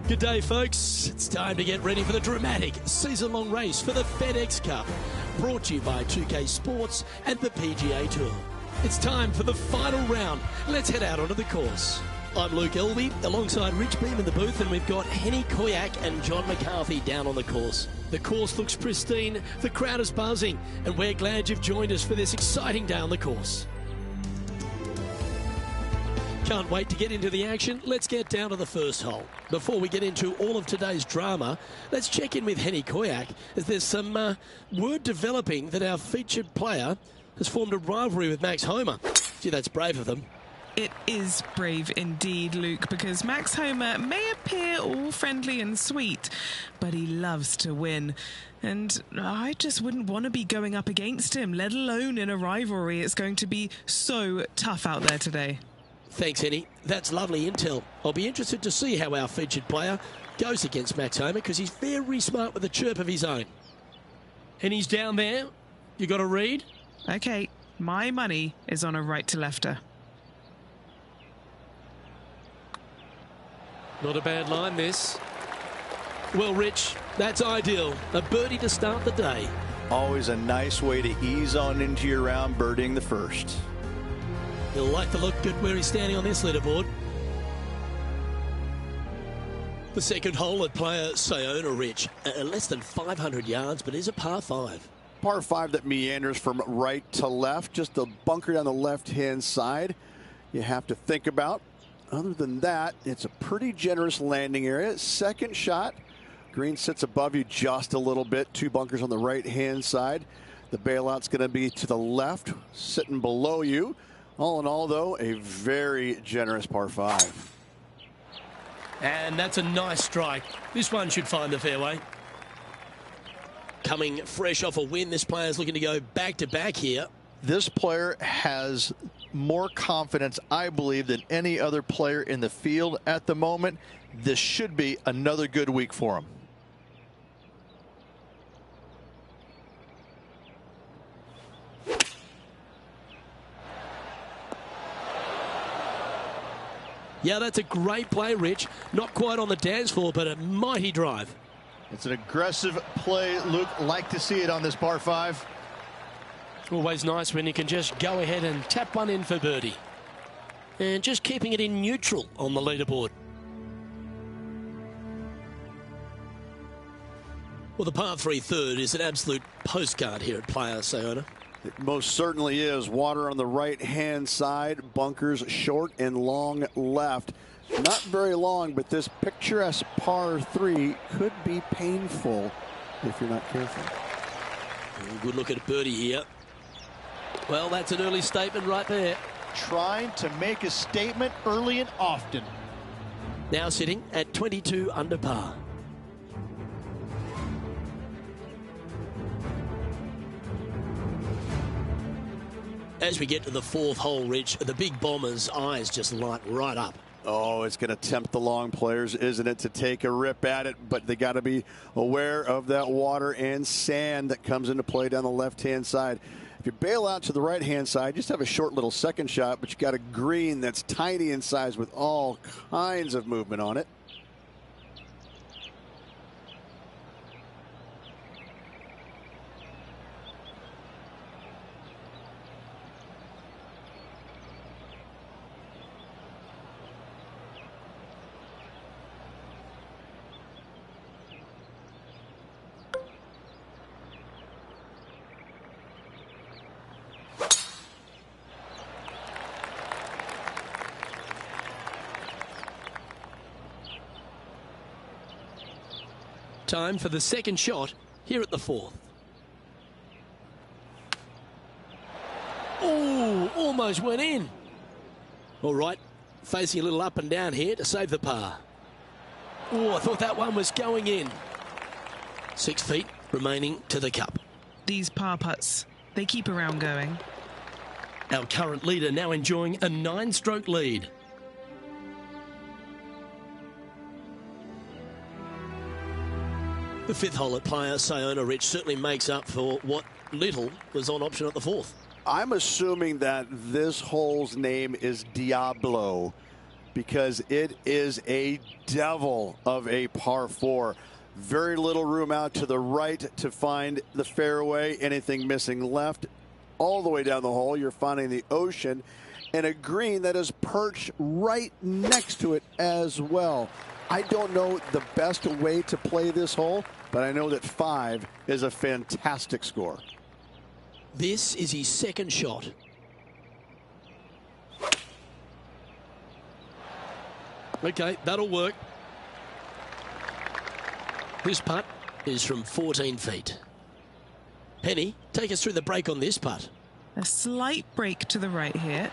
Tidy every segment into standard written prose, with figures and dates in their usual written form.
Good day, folks. It's time to get ready for the dramatic season-long race for the FedEx Cup, brought to you by 2K Sports and the PGA Tour. It's time for the final round. Let's head out onto the course. I'm Luke Elby, alongside Rich Beam in the booth, and we've got Henny Koyak and John McCarthy down on the course. The course looks pristine, the crowd is buzzing, and we're glad you've joined us for this exciting day on the course. Can't wait to get into the action. Let's get down to the first hole. Before we get into all of today's drama, let's check in with Henny Koyak, as there's some word developing that our featured player has formed a rivalry with Max Homer. Gee, that's brave of them. It is brave indeed, Luke, because Max Homer may appear all friendly and sweet, but he loves to win. And I just wouldn't want to be going up against him, let alone in a rivalry. It's going to be so tough out there today. Thanks, Henny. That's lovely intel. I'll be interested to see how our featured player goes against Max Homer, because he's very smart with a chirp of his own. Henny's down there. You got a read? Okay, my money is on a right-to-lefter. Not a bad line, this. Well, Rich, that's ideal. A birdie to start the day. Always a nice way to ease on into your round, birdieing the first. He'll like to look good where he's standing on this leaderboard. The second hole at player Sayona, Rich. Less than 500 yards, but is a par 5. Par 5 that meanders from right to left. Just a bunker down the left-hand side you have to think about. Other than that, it's a pretty generous landing area. Second shot, green sits above you just a little bit. 2 bunkers on the right-hand side. The bailout's going to be to the left, sitting below you. All in all, though, a very generous par 5. And that's a nice strike. This one should find the fairway. Coming fresh off a win, this player's looking to go back-to-back here. This player has more confidence, I believe, than any other player in the field at the moment. This should be another good week for him. Yeah, that's a great play, Rich. Not quite on the dance floor, but a mighty drive. It's an aggressive play, Luke. Like to see it on this par 5. Always nice when you can just go ahead and tap one in for birdie. And just keeping it in neutral on the leaderboard. Well, the par 3 third is an absolute postcard here at Player Sayona. It most certainly is. Water on the right-hand side, bunkers short and long left. Not very long, but this picturesque par 3 could be painful if you're not careful. Good look at birdie here. Well, that's an early statement right there. Trying to make a statement early and often. Now sitting at 22 under par. As we get to the 4th hole, Rich, the big bomber's eyes just light right up. Oh, it's going to tempt the long players, isn't it, to take a rip at it? But they got to be aware of that water and sand that comes into play down the left-hand side. If you bail out to the right-hand side, just have a short little second shot, but you got a green that's tiny in size with all kinds of movement on it. Time for the second shot here at the 4th. Oh, almost went in. All right, facing a little up and down here to save the par. Oh, I thought that one was going in. 6 feet remaining to the cup. These par putts, they keep a round going. Our current leader now enjoying a 9-stroke lead. The 5th hole at Player Sayona, Rich, certainly makes up for what little was on option at the 4th. I'm assuming that this hole's name is Diablo. because it is a devil of a par 4. Very little room out to the right to find the fairway. Anything missing left, all the way down the hole, you're finding the ocean and a green that is perched right next to it as well. I don't know the best way to play this hole, but I know that 5 is a fantastic score. This is his second shot. Okay, that'll work. This putt is from 14 feet. Penny, take us through the break on this putt. A slight break to the right here.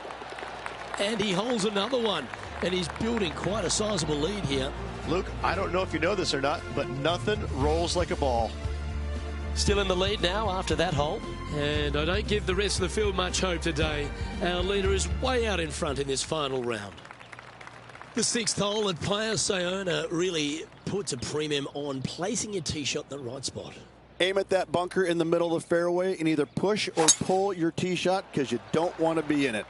And he holds another one. And he's building quite a sizable lead here. Luke, I don't know if you know this or not, but nothing rolls like a ball. Still in the lead now after that hole. And I don't give the rest of the field much hope today. Our leader is way out in front in this final round. The 6th hole at Playa Sayona really puts a premium on placing your tee shot in the right spot. Aim at that bunker in the middle of the fairway and either push or pull your tee shot because you don't want to be in it.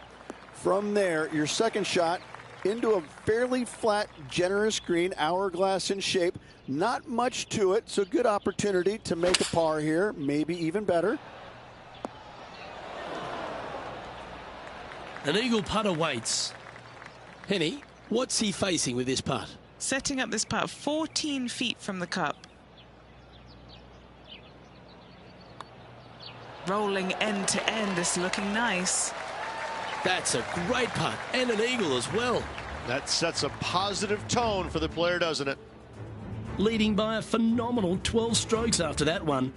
From there, your second shot into a fairly flat, generous green, hourglass in shape. Not much to it, so good opportunity to make a par here, maybe even better. An eagle putt awaits. Henny, what's he facing with this putt? Setting up this putt 14 feet from the cup. Rolling end to end, this looking nice. That's a great putt and an eagle as well. That sets a positive tone for the player, doesn't it? Leading by a phenomenal 12 strokes after that one.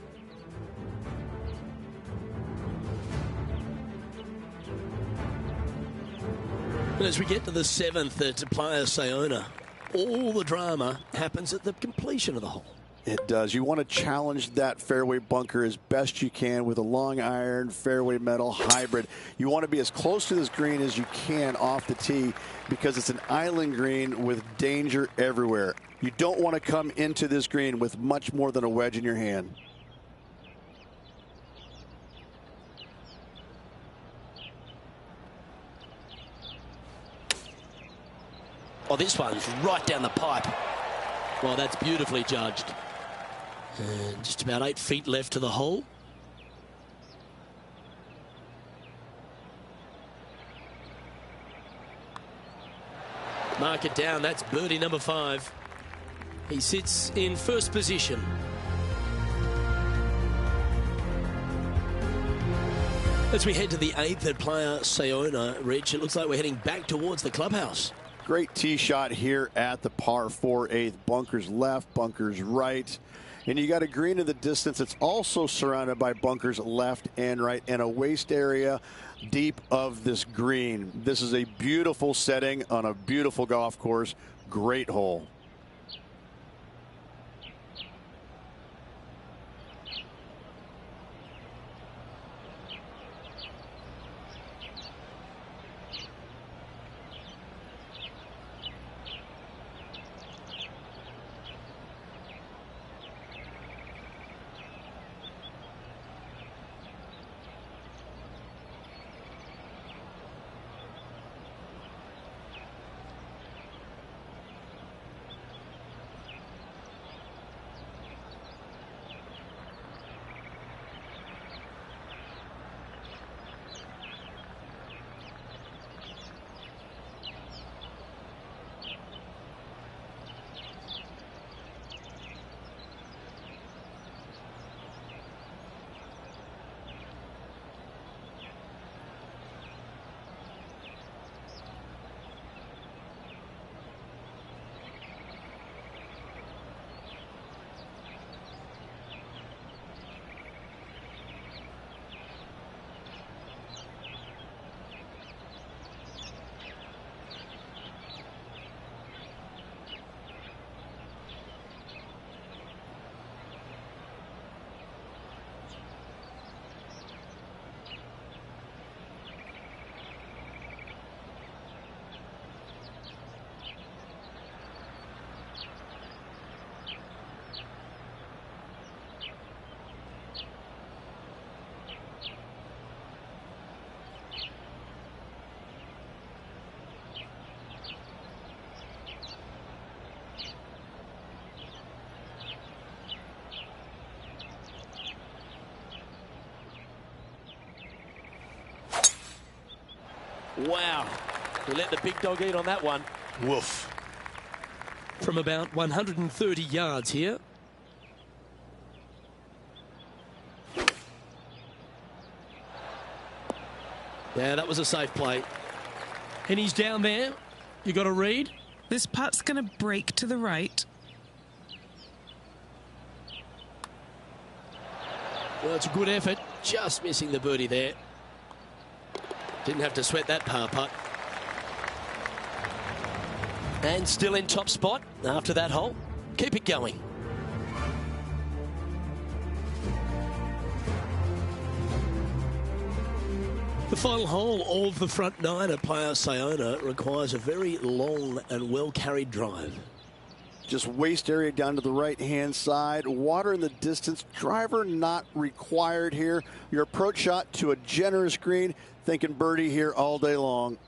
And as we get to the 7th at Playa Sayona, all the drama happens at the completion of the hole. It does. You want to challenge that fairway bunker as best you can with a long iron, fairway metal hybrid. You want to be as close to this green as you can off the tee because it's an island green with danger everywhere. You don't want to come into this green with much more than a wedge in your hand. Oh, this one's right down the pipe. Well, that's beautifully judged. And just about 8 feet left to the hole. Mark it down. That's birdie number 5. He sits in first position. As we head to the 8th at Playa Sayona, Rich, it looks like we're heading back towards the clubhouse. Great tee shot here at the par 4 8th. Bunkers left, bunkers right. And you got a green in the distance. It's also surrounded by bunkers left and right and a waste area deep of this green. This is a beautiful setting on a beautiful golf course. Great hole. Wow. We let the big dog eat on that one. Woof. From about 130 yards here. Yeah, that was a safe play. And he's down there. You got to read. This putt's going to break to the right. Well, it's a good effort. Just missing the birdie there. Didn't have to sweat that par putt. And still in top spot after that hole. Keep it going. The final hole of the front nine at Playa Sayona requires a very long and well-carried drive. Just waist area down to the right-hand side. Water in the distance. Driver not required here. Your approach shot to a generous green. Thinking birdie here all day long.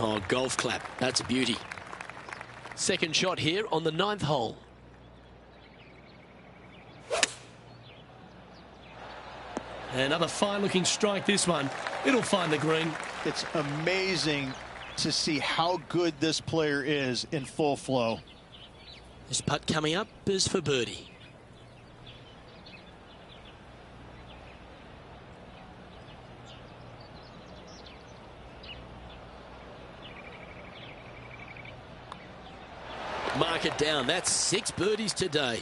Oh, golf clap. That's a beauty. Second shot here on the 9th hole. Another fine-looking strike, this one. It'll find the green. It's amazing to see how good this player is in full flow. This putt coming up is for birdie. Mark it down. That's 6 birdies today.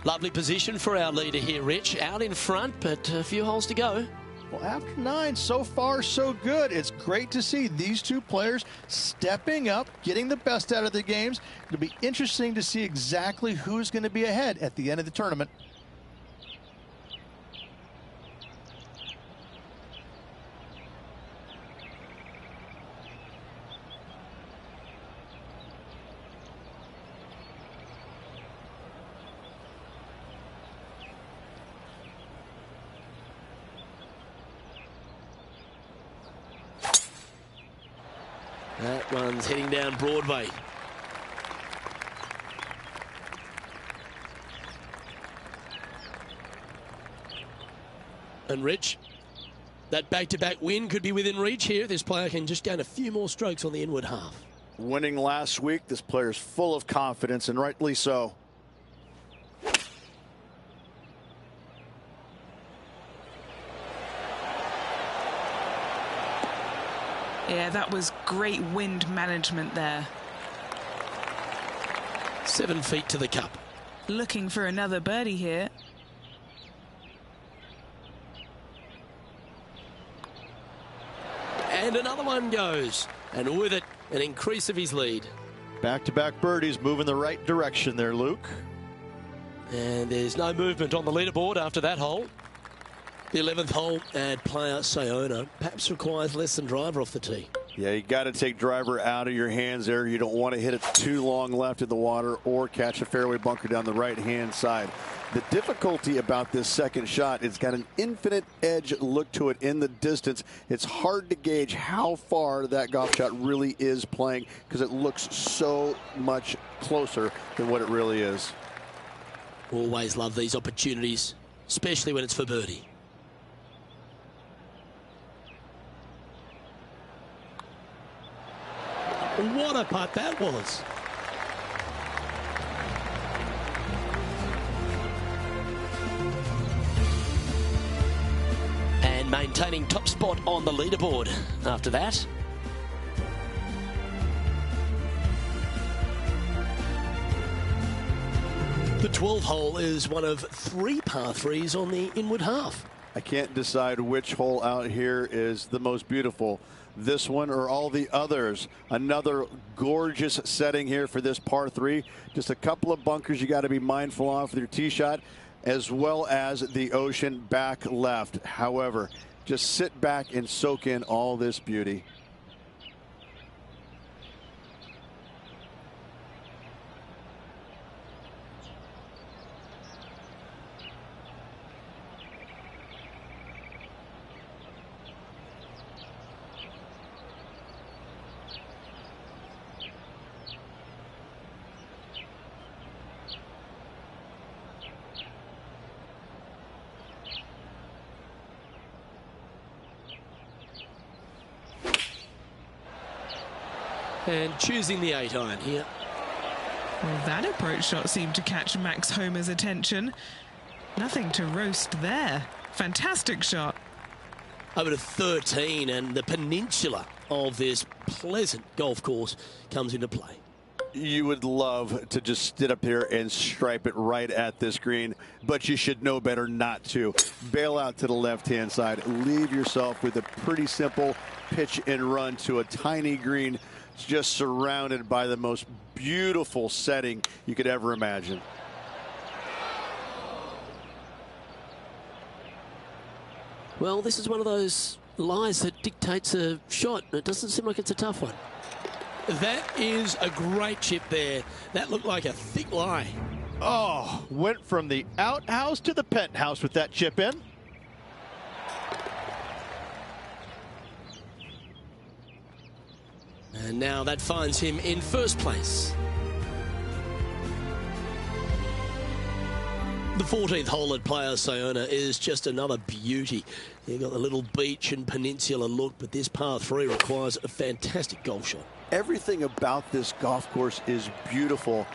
Lovely position for our leader here, Rich. Out in front, but a few holes to go. Well, after 9, so far so good. It's great to see these two players stepping up, getting the best out of their games. It'll be interesting to see exactly who's going to be ahead at the end of the tournament. That one's heading down Broadway. And Rich, that back-to-back win could be within reach here. This player can just gain a few more strokes on the inward half. Winning last week, this player's full of confidence, and rightly so. Yeah, that was great wind management there. 7 feet to the cup. Looking for another birdie here. And another one goes. And with it, an increase of his lead. Back-to-back birdies moving the right direction there, Luke. And there's no movement on the leaderboard after that hole. The 11th hole at Playa Sayona perhaps requires less than driver off the tee. Yeah, you got to take driver out of your hands there. You don't want to hit it too long left in the water or catch a fairway bunker down the right-hand side. The difficulty about this second shot, it's got an infinite edge look to it in the distance. It's hard to gauge how far that golf shot really is playing because it looks so much closer than what it really is. Always love these opportunities, especially when it's for birdie. What a putt that was. maintaining top spot on the leaderboard after that. The 12th hole is one of 3 par 3s on the inward half. I can't decide which hole out here is the most beautiful, this one or all the others. Another gorgeous setting here for this par 3. Just a couple of bunkers you got to be mindful of with your tee shot, as well as the ocean back left. However, just sit back and soak in all this beauty. And choosing the 8-iron here. Well, that approach shot seemed to catch Max Homa's attention. Nothing to roast there. Fantastic shot. Over to 13, and the peninsula of this pleasant golf course comes into play. You would love to just sit up here and stripe it right at this green, but you should know better not to. Bail out to the left-hand side. Leave yourself with a pretty simple pitch and run to a tiny green, just surrounded by the most beautiful setting you could ever imagine. Well, this is one of those lies that dictates a shot. It doesn't seem like it's a tough one. That is a great chip there. That looked like a thick lie. Oh, went from the outhouse to the penthouse with that chip in. And now that finds him in first place. The 14th hole at Playa Sayona is just another beauty. You've got the little beach and peninsula look, but this par 3 requires a fantastic golf shot. Everything about this golf course is beautiful,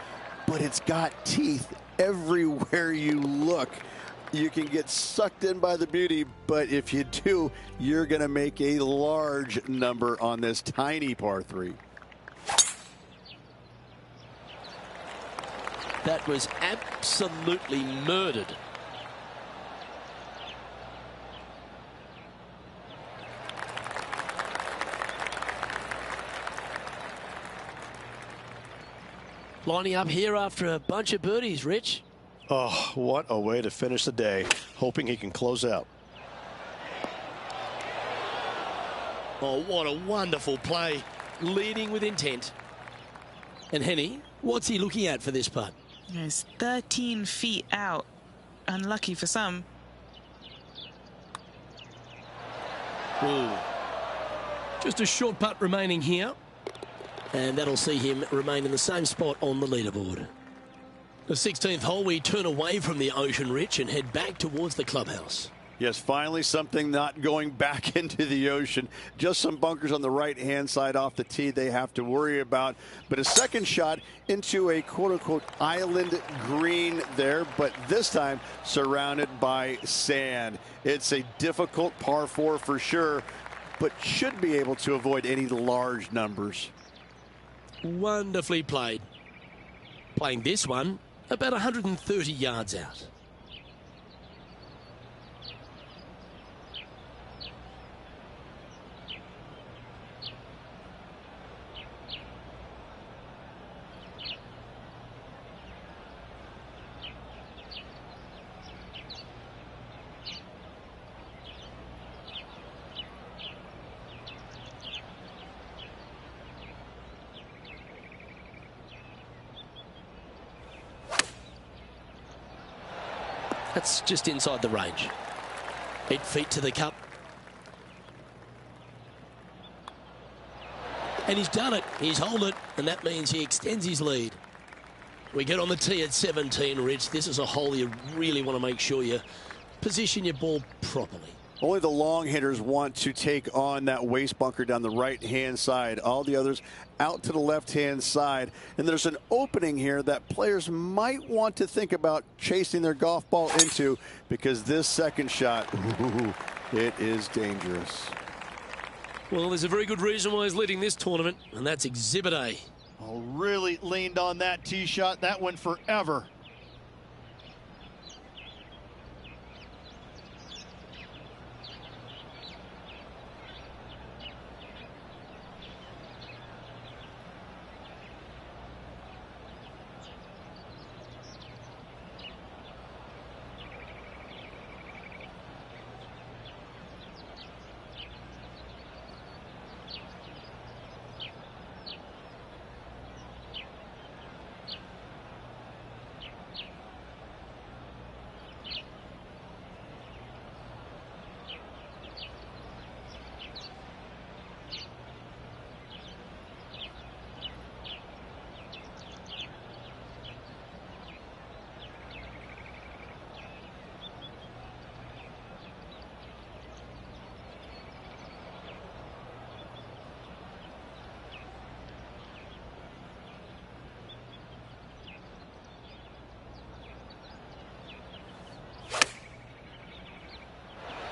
but it's got teeth everywhere you look. You can get sucked in by the beauty, but if you do, you're going to make a large number on this tiny par 3. That was absolutely murdered. Lining up here after a bunch of birdies, Rich. Oh, what a way to finish the day. Hoping he can close out. Oh, what a wonderful play. Leading with intent. And Henny, what's he looking at for this putt? He's 13 feet out. Unlucky for some. Ooh. Just a short putt remaining here. And that'll see him remain in the same spot on the leaderboard. The 16th hole, we turn away from the ocean, Rich, and head back towards the clubhouse. Yes, finally something not going back into the ocean. Just some bunkers on the right-hand side off the tee they have to worry about. But a second shot into a quote-unquote island green there, but this time surrounded by sand. It's a difficult par 4 for sure, but should be able to avoid any large numbers. Wonderfully played. Playing this one about 130 yards out. That's just inside the range. 8 feet to the cup. And he's done it. He's holed it. And that means he extends his lead. We get on the tee at 17, Rich. This is a hole you really want to make sure you position your ball properly. Only the long hitters want to take on that waste bunker down the right-hand side. All the others out to the left-hand side. And there's an opening here that players might want to think about chasing their golf ball into, because this second shot It is dangerous. Well, there's a very good reason why he's leading this tournament, and that's Exhibit A. Oh, really leaned on that tee shot. That went forever.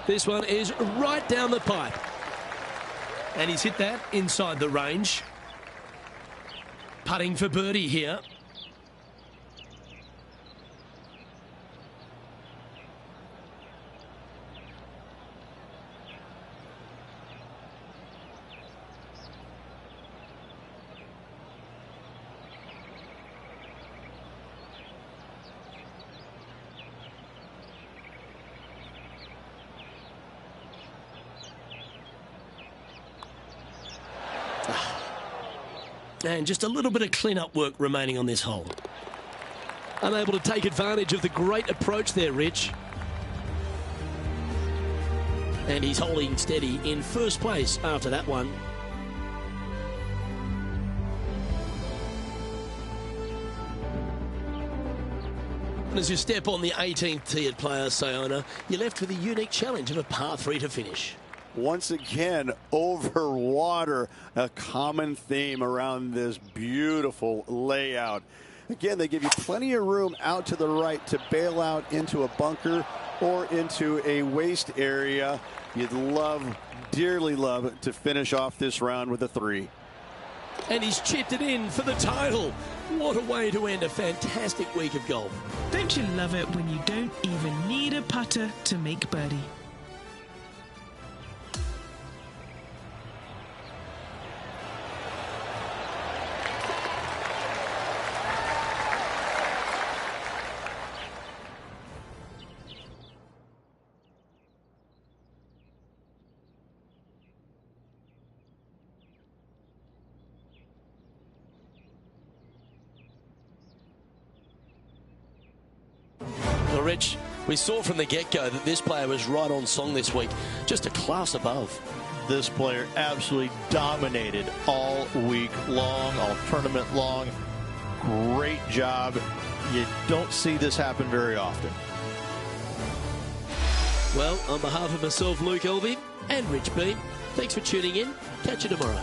This one is right down the pipe. And he's hit that inside the range. Putting for birdie here. And just a little bit of clean-up work remaining on this hole. Unable to take advantage of the great approach there, Rich. And he's holding steady in first place after that one. And as you step on the 18th tee at Players Sayona, you're left with a unique challenge of a par 3 to finish. Once again, over water, a common theme around this beautiful layout. Again, they give you plenty of room out to the right to bail out into a bunker or into a waste area. You'd love, dearly love, to finish off this round with a 3. And he's chipped it in for the title. What a way to end a fantastic week of golf. Don't you love it when you don't even need a putter to make birdie? Well, Rich, we saw from the get-go that this player was right on song this week, just a class above. This player absolutely dominated all week long, all tournament long. Great job. You don't see this happen very often. Well, on behalf of myself, Luke Elvey, and Rich Beam, thanks for tuning in. Catch you tomorrow.